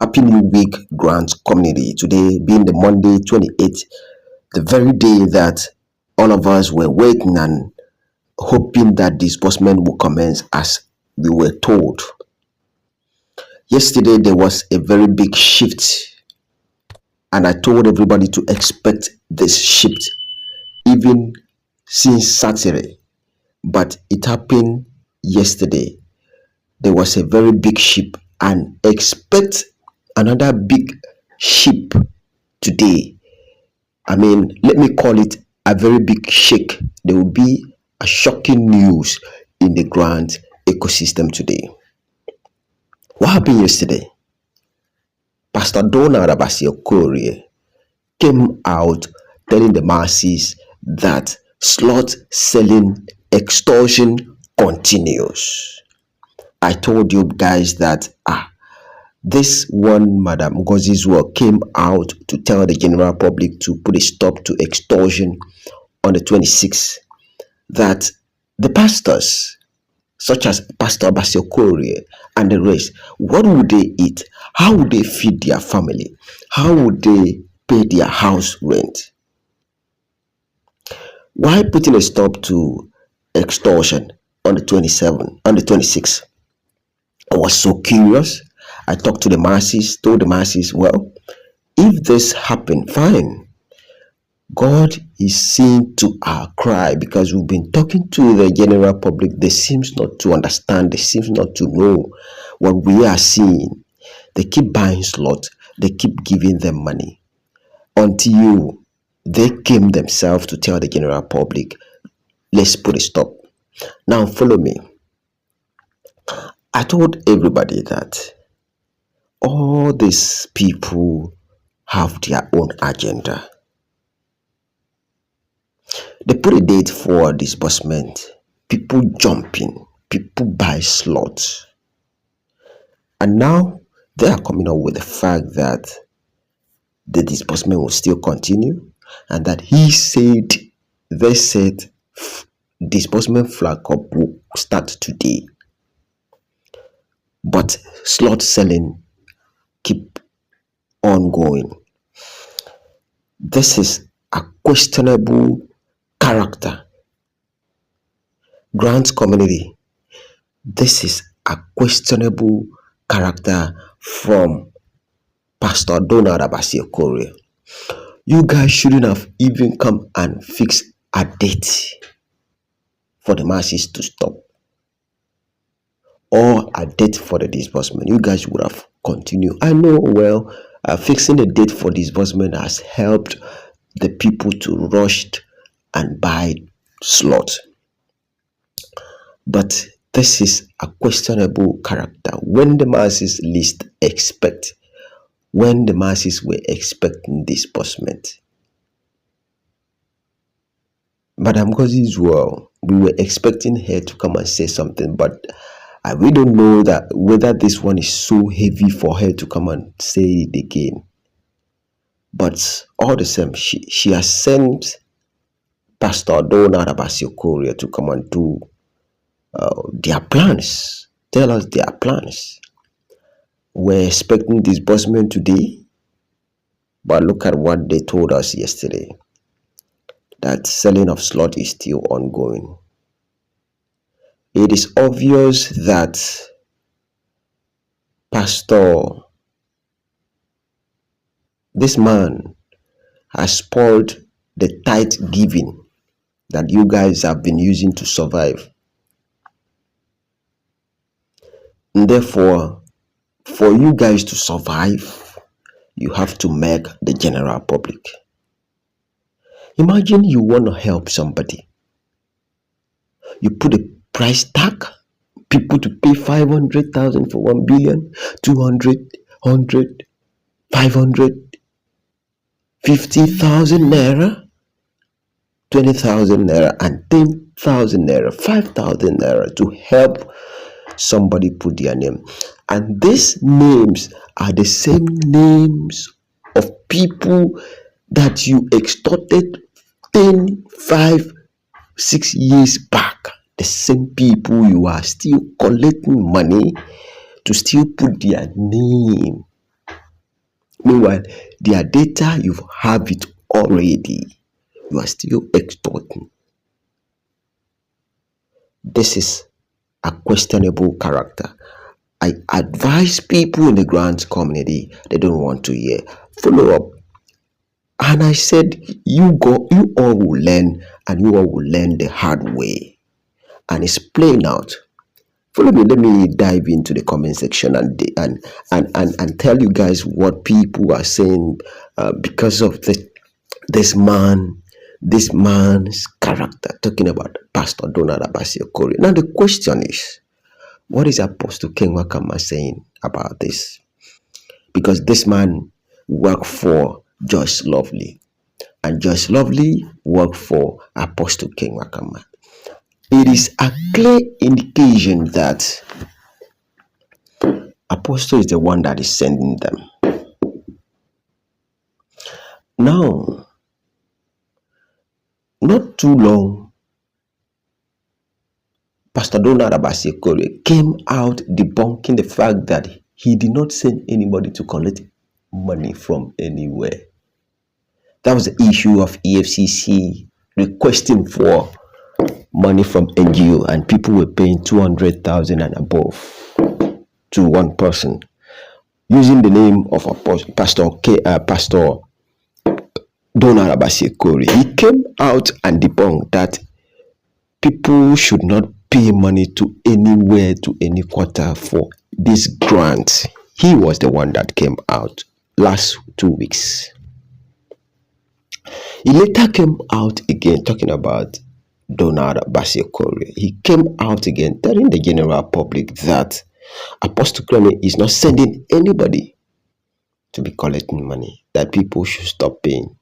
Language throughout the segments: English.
Happy New Week, Grant community. Today being the Monday 28th, the very day that all of us were waiting and hoping that disbursement will commence as we were told. Yesterday there was a very big shift, and I told everybody to expect this shift even since Saturday, but it happened yesterday. There was a very big shift, and expect another big shift today. Let me call it a very big shake. There will be a shocking news in the grant ecosystem today. What happened yesterday? Pastor Don Abasori came out telling the masses that slot selling extortion continues. I told you guys that this one Madam Gozizwa came out to tell the general public to put a stop to extortion on the 26th. That the pastors, such as Pastor Abasori and the rest, what would they eat? How would they feed their family? How would they pay their house rent? Why putting a stop to extortion on the 26th? I was so curious. I talked to the masses, told the masses, well, if this happened, fine. God is seeing to our cry, because we've been talking to the general public. They seems not to understand. They seems not to know what we are seeing. They keep buying slots. They keep giving them money until they came themselves to tell the general public, let's put a stop. Now follow me. I told everybody that all these people have their own agenda. They put a date for disbursement. People jumping. People buy slots. And now they are coming up with the fact that the disbursement will still continue, and that they said disbursement flag up will start today. But slot selling keep on going. This is a questionable character. Grant community, this is a questionable character from Pastor Don Abasori. You guys shouldn't have even come and fix a date for the masses to stop, or a date for the disbursement. You guys would have continued. I know, well, fixing a date for disbursement has helped the people to rush and buy slots. But this is a questionable character. When the masses least expect, when the masses were expecting disbursement, Madam Gozi's well, we were expecting her to come and say something, but we don't know that whether this one is so heavy for her to come and say it again. But all the same, she has sent Pastor Don Abasori to come and do their plans. Tell us their plans. We're expecting disbursement today, but look at what they told us yesterday, that selling of slot is still ongoing. It is obvious that this man has spoiled the tithe giving that you guys have been using to survive. And therefore, for you guys to survive, you have to make the general public. Imagine you want to help somebody. You put a price tag, people to pay 500,000 for 1 billion, 200, 100, 500, 50,000 naira, 20,000 naira, and 10,000 naira, 5,000 naira to help somebody put their name. And these names are the same names of people that you extorted 10, 5, 6 years back. The same people you are still collecting money to still put their name Meanwhile, their data, you have it already. You are still extorting. This is a questionable character. I advise people in the grant community, they don't want to hear. Follow up. And I said, you all will learn, and you all will learn the hard way. And it's playing out. Follow me. Let me dive into the comment section and tell you guys what people are saying because of this man's character. Talking about Pastor Don Abasori. Now the question is, what is Apostle King Wakama saying about this? Because this man worked for Joyce Lovely, and Joyce Lovely worked for Apostle King Wakama. It is a clear indication that Apostle is the one that is sending them. Now, not too long, Pastor Donald Abasori came out debunking the fact that he did not send anybody to collect money from anywhere. That was the issue of EFCC requesting for money from NGO, and people were paying 200,000 and above to one person using the name of Pastor Donald Abasori. He came out and debunked that people should not pay money to anywhere, to any quarter for this grant. He was the one that came out last 2 weeks. He later came out again talking about Donald Abasori. He came out again telling the general public that Apostle Kwame is not sending anybody to be collecting money, that people should stop paying.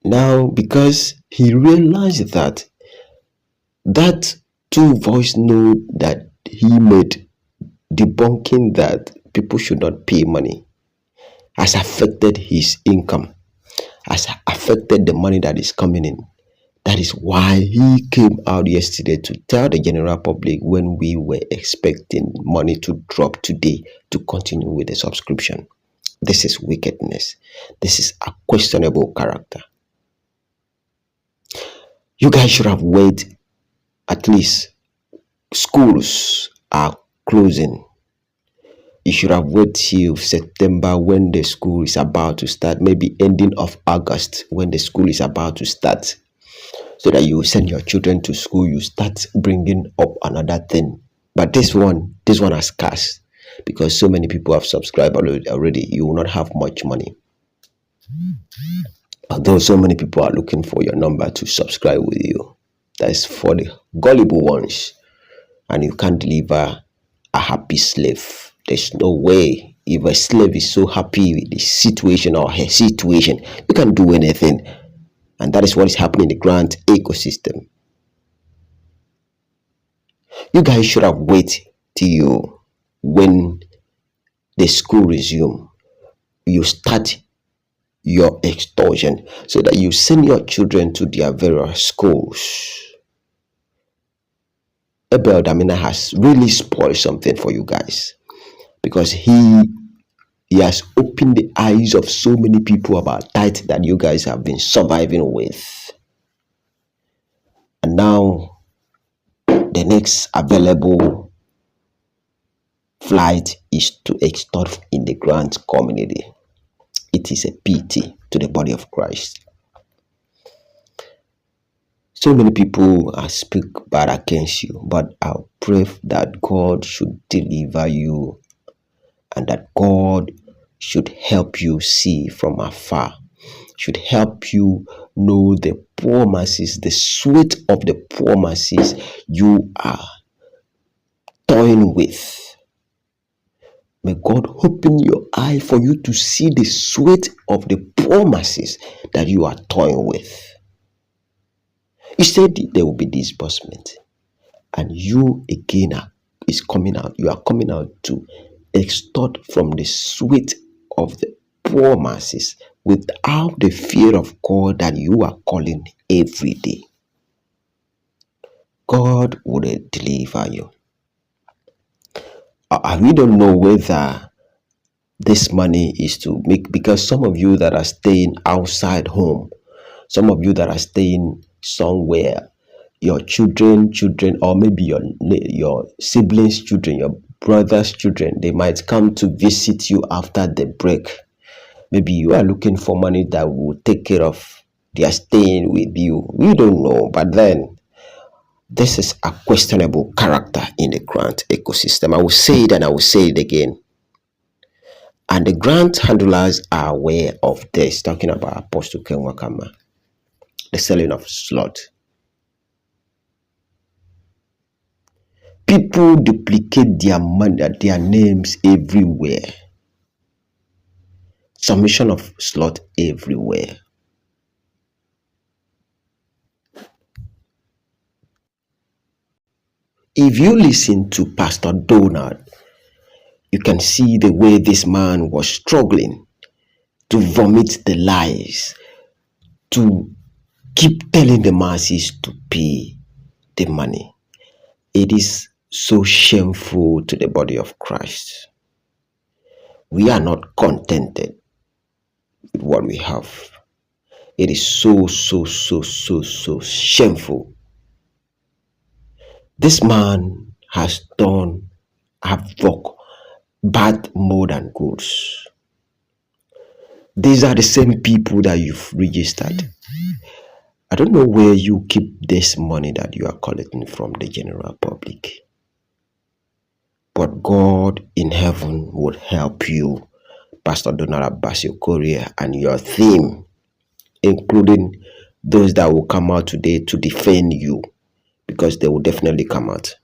Now, because he realized that two voice note that he made debunking that people should not pay money has affected his income, has affected the money that is coming in. That is why he came out yesterday to tell the general public, when we were expecting money to drop today, to continue with the subscription. This is wickedness. This is a questionable character. You guys should have waited. At least schools are closing. You should have waited till September, when the school is about to start, maybe ending of August when the school is about to start, so that you send your children to school. You start bringing up another thing. But this one has cast, because so many people have subscribed already. You will not have much money. Although so many people are looking for your number to subscribe with you, that is for the gullible ones, and you can't deliver a happy slave. There's no way. If a slave is so happy with the situation or her situation, you can do anything. And that is what is happening in the grant ecosystem. You guys should have waited till when the school resume. You start your extortion, so that you send your children to their various schools. Abel Damina has really spoiled something for you guys, because he has opened the eyes of so many people about tithe that you guys have been surviving with. And now the next available flight is to extort in the grant community. It is a pity to the body of Christ. So many people speak bad against you, but I pray that God should deliver you, and that God should help you see from afar, should help you know the promises, the sweat of the promises you are toying with. May God open your eye for you to see the sweat of the promises that you are toying with. You said there will be disbursement, and you again is coming out. You are coming out to extort from the sweat of the promises without the fear of God that you are calling every day. God will deliver you. We don't know whether this money is to make, because some of you that are staying outside home, some of you that are staying somewhere, your children, or maybe your siblings children, your brother's children, they might come to visit you after the break. Maybe you are looking for money that will take care of their staying with you. We don't know, but then this is a questionable character in the grant ecosystem. I will say it and I will say it again. And the grant handlers are aware of this, talking about Apostle Ken Wakama, the selling of slot. People duplicate their money, their names everywhere. Submission of slot everywhere. If you listen to Pastor Donald, you can see the way this man was struggling to vomit the lies, to keep telling the masses to pay the money. It is so shameful to the body of Christ. We are not contented with what we have. It is so shameful. This man has done havoc, bad more than goods. These are the same people that you've registered. I don't know where you keep this money that you are collecting from the general public. But God in heaven would help you, Pastor Don Abasori, and your team, including those that will come out today to defend you, because they will definitely come out.